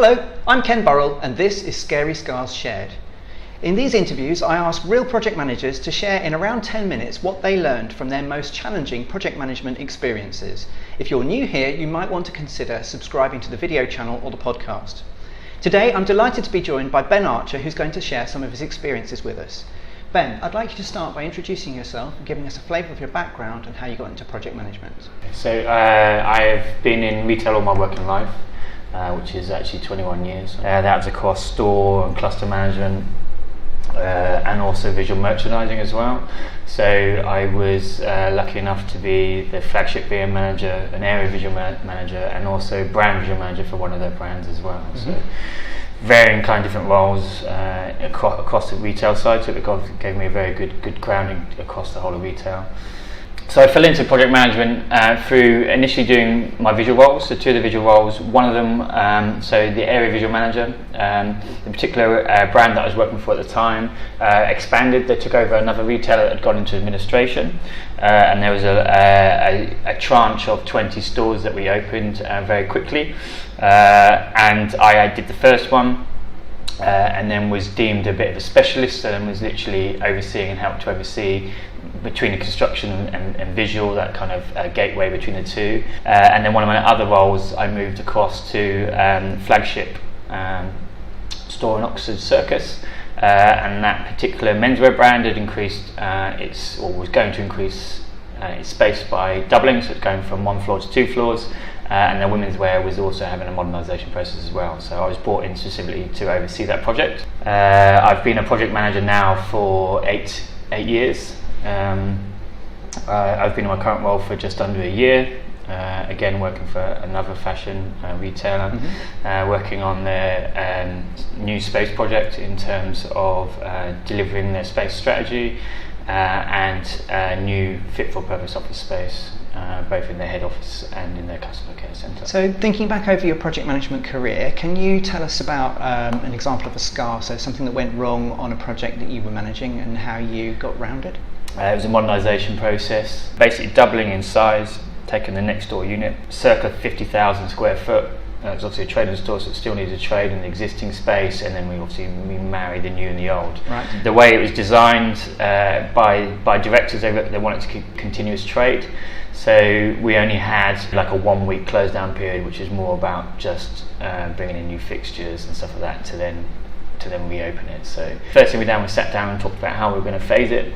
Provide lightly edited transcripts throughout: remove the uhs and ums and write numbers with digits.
Hello, I'm Ken Burrell and this is Scary Scars Shared. In these interviews I ask real project managers to share in around 10 minutes what they learned from their most challenging project management experiences. If you're new here, you might want to consider subscribing to the video channel or the podcast. Today I'm delighted to be joined by Ben Archer, who's going to share some of his experiences with us. Ben, I'd like you to start by introducing yourself and giving us a flavour of your background and how you got into project management. So I've been in retail all my working life, which is actually 21 years. That was across store and cluster management and also visual merchandising as well. So I was lucky enough to be the flagship VM manager, an area visual manager, and also brand visual manager for one of their brands as well. Mm-hmm. So varying kind of different roles across the retail side, so it gave me a very good grounding across the whole of retail. So I fell into project management through initially doing my visual roles, so two of the visual roles. One of them, so the area visual manager, the particular brand that I was working for at the time expanded. They took over another retailer that had gone into administration, and there was a tranche of 20 stores that we opened very quickly, and I did the first one. And then was deemed a bit of a specialist, and was literally overseeing and helped to oversee between the construction and visual, that kind of gateway between the two. And then one of my other roles, I moved across to flagship store in Oxford Circus, and that particular menswear brand had increased was going to increase its space by doubling, so it's going from 1 floor to 2 floors. And their women's wear was also having a modernisation process as well. So I was brought in specifically to oversee that project. I've been a project manager now for eight years. I've been in my current role for just under a year. Again, working for another fashion retailer, working on their new space project in terms of delivering their space strategy and new fit-for-purpose office space. Both in their head office and in their customer care centre. So thinking back over your project management career, can you tell us about an example of a scar, so something that went wrong on a project that you were managing and how you got round it? It was a modernisation process, basically doubling in size, taking the next door unit, circa 50,000 square foot. It was obviously a trading store, so it still needed to trade in the existing space, and then we married the new and the old. Right. The way it was designed by directors, they wanted to keep continuous trade. So we only had like a 1 week close down period, which is more about just bringing in new fixtures and stuff like that to then reopen it. So first thing we sat down and talked about how we were going to phase it.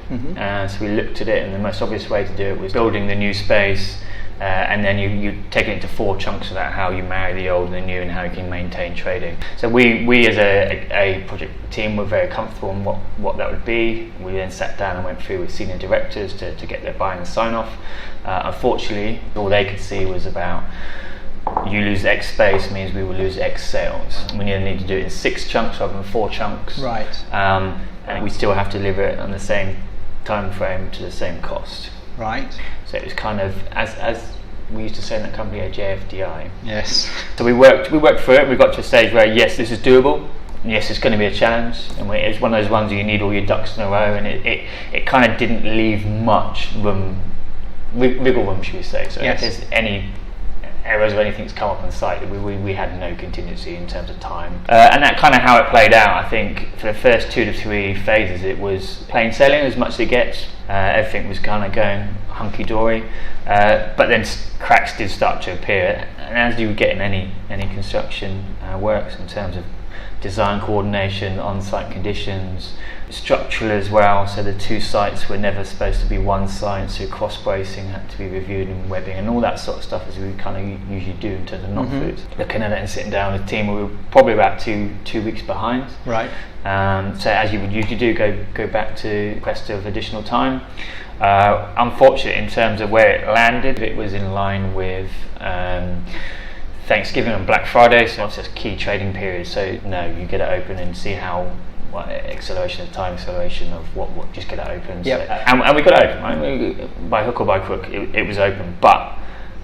So we looked at it, and the most obvious way to do it was building the new space, and then you take it into 4 chunks of that, how you marry the old and the new and how you can maintain trading. So we as a project team were very comfortable in what that would be. We then sat down and went through with senior directors to get their buy-in and sign-off. Unfortunately, all they could see was about you lose X space means we will lose X sales. We need to do it in 6 chunks rather than 4 chunks. Right. And we still have to deliver it on the same time frame to the same cost. Right. So it was kind of, as we used to say in that company, a JFDI. Yes. So we worked through it. We got to a stage where yes, this is doable. Yes, it's going to be a challenge, and it's one of those ones where you need all your ducks in a row, and it kind of didn't leave much room, wiggle room, should we say? So yes. If there's any errors or anything's come up on site, we had no contingency in terms of time, and that kind of how it played out. I think for the first 2 to 3 phases, it was plain sailing as much as it gets. Everything was kind of going hunky-dory, but then cracks did start to appear, and as you would get in any construction works in terms of design coordination, on-site conditions, structural as well. So the 2 sites were never supposed to be one site, so cross-bracing had to be reviewed and webbing and all that sort of stuff, as we kind of usually do in terms of knock foods. Looking at it and sitting down with the team, we were probably about two weeks behind. Right. So as you would usually do, go back to request of additional time. Unfortunately, in terms of where it landed, it was in line with Thanksgiving and Black Friday, so it's a key trading period. So no, you get it open and see how acceleration of what just get it open. Yep. So, and we got it open, right? By hook or by crook, it was open. But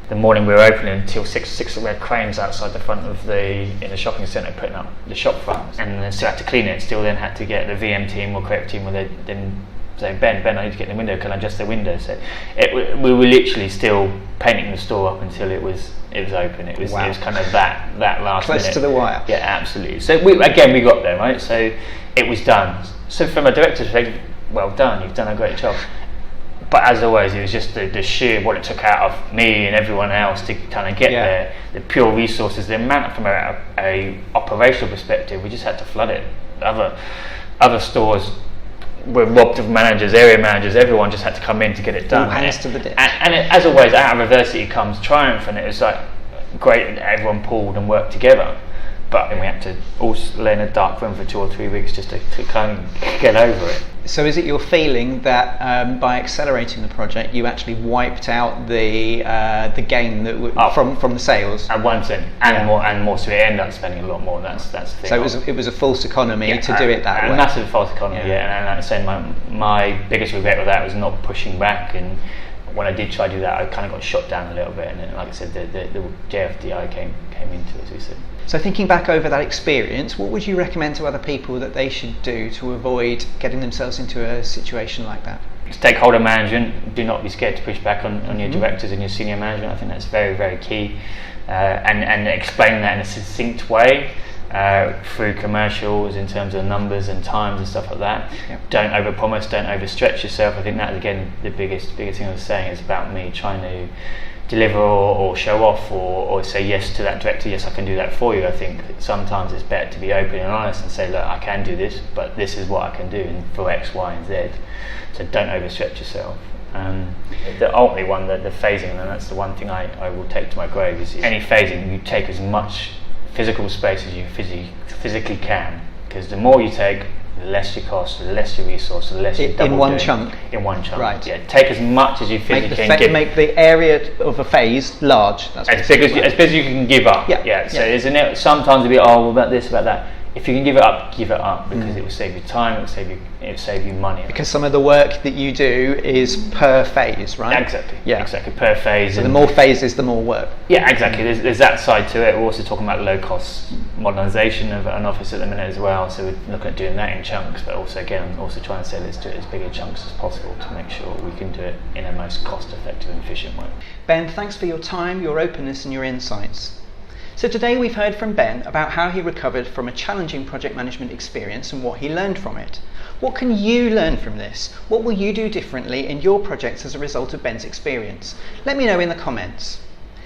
the morning we were opening until six red cranes outside the front of in the shopping centre putting up the shop front, and then still had to clean it. Still then had to get the VM team or creative team, where they then saying, Ben, I need to get in the window, can I adjust the window? So we were literally still painting the store up until it was open. It was kind of that last close minute. to the wire. Yeah, absolutely. So we got there, right? So it was done. So from a director's perspective, well done, you've done a great job. But as always, it was just the sheer what it took out of me and everyone else to kind of get there. The pure resources, the amount from a operational perspective, we just had to flood it. Other stores were robbed of managers, area managers. Everyone just had to come in to get it done. All hands to the deck. And as always, out of adversity comes triumph, and it was like great that everyone pulled and worked together. But then we had to all lay in a dark room for 2 or 3 weeks just to kind of get over it. So is it your feeling that by accelerating the project, you actually wiped out the gain that from the sales? At 1%, and more. So we ended up spending a lot more. That's the thing. So it was a false economy to do it that way. A massive false economy. And like I said, my biggest regret with that was not pushing back. And when I did try to do that, I kind of got shot down a little bit. And then, like I said, the JFDI came into it, as we said. So thinking back over that experience, what would you recommend to other people that they should do to avoid getting themselves into a situation like that? Stakeholder management, do not be scared to push back on your directors and your senior management. I think that's very, very key. And explaining that in a succinct way through commercials in terms of numbers and times and stuff like that. Yep. Don't overpromise, don't overstretch yourself. I think that, again, the biggest thing I was saying is about me trying to deliver or show off or say yes to that director, yes, I can do that for you. I think sometimes it's better to be open and honest and say, look, I can do this, but this is what I can do and for X, Y, and Z. So don't overstretch yourself. The only one, the phasing, and that's the one thing I will take to my grave, is any phasing, you take as much physical space as you physically can, because the more you take, the less your cost, the less your resource, the less you double in one chunk. In one chunk, right? Yeah, take as much as you physically can. Make the area of a phase large. That's as big as you can give up. Yeah. So isn't it? Sometimes it'll be about this, about that. If you can give it up, because it will save you time, it will save you money. Because some of the work that you do is per phase, right? Exactly. Yeah. Exactly, per phase. So the more phases, the more work. Yeah, exactly. There's that side to it. We're also talking about low cost modernisation of an office at the minute as well. So we're looking at doing that in chunks, but also trying to say let's do it as big in chunks as possible to make sure we can do it in a most cost effective and efficient way. Ben, thanks for your time, your openness and your insights. So today we've heard from Ben about how he recovered from a challenging project management experience and what he learned from it. What can you learn from this? What will you do differently in your projects as a result of Ben's experience? Let me know in the comments.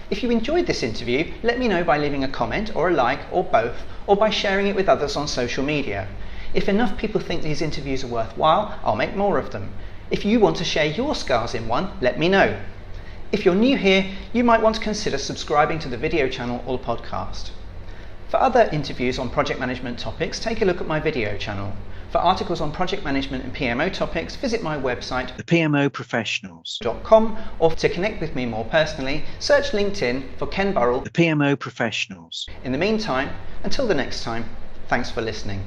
If you enjoyed this interview, let me know by leaving a comment or a like or both, or by sharing it with others on social media. If enough people think these interviews are worthwhile, I'll make more of them. If you want to share your scars in one, let me know. If you're new here, you might want to consider subscribing to the video channel or podcast. For other interviews on project management topics, take a look at my video channel. For articles on project management and PMO topics, visit my website, thepmoprofessionals.com, or to connect with me more personally, search LinkedIn for Ken Burrell, The PMO Professionals. In the meantime, until the next time, thanks for listening.